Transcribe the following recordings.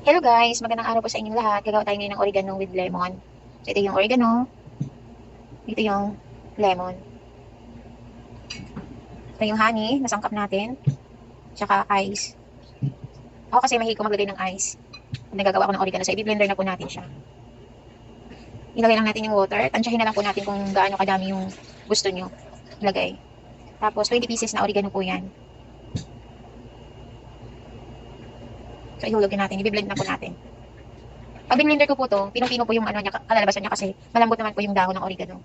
Hello guys, magandang araw po sa inyong lahat. Gagawa tayo ngayon ng oregano with lemon. So ito yung oregano, ito yung lemon. Ito yung honey, nasangkap natin, tsaka ice. Ako kasi mahilig ko maglagay ng ice. Nagagawa ko ng oregano, so i-blender na po natin siya. Ilagay lang natin yung water, tansyahin na lang po natin kung gaano kadami yung gusto nyo ilagay. Tapos 20 pieces na oregano po yan. So ihulog natin, i-blend na po natin. Pag blender ko po to, pinong-pino po yung ano niya, kalalabasan niya kasi malambot naman po yung dahon ng oregano.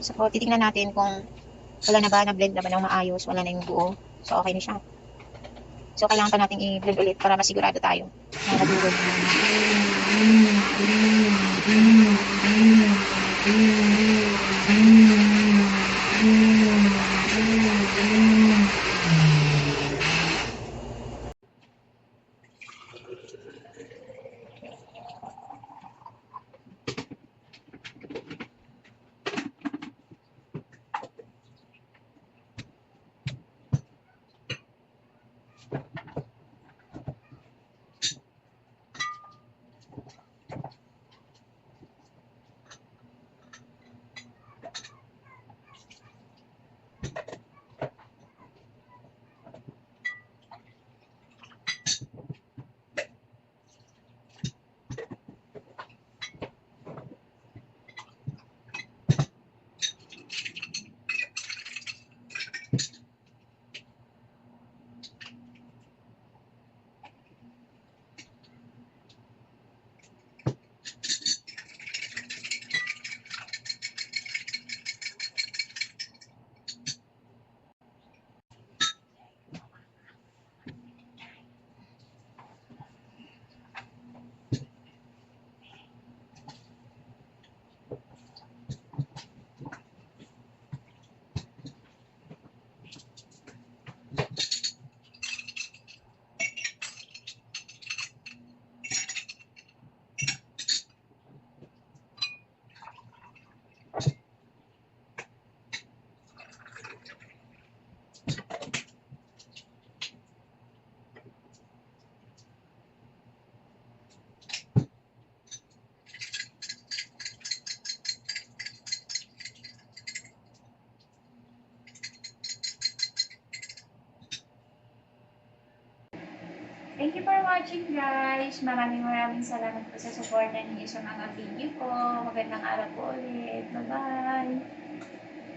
So, titingnan natin kung wala na ba, na-blend na ba ng maayos, wala na yung buo. So, okay na siya. So, kailangan pa natin i-blend ulit para masigurado tayo na nagulog. Thank you for watching guys. Maraming salamat po sa support ninyo sa mga video ko. Magandang araw po ulit. Bye-bye.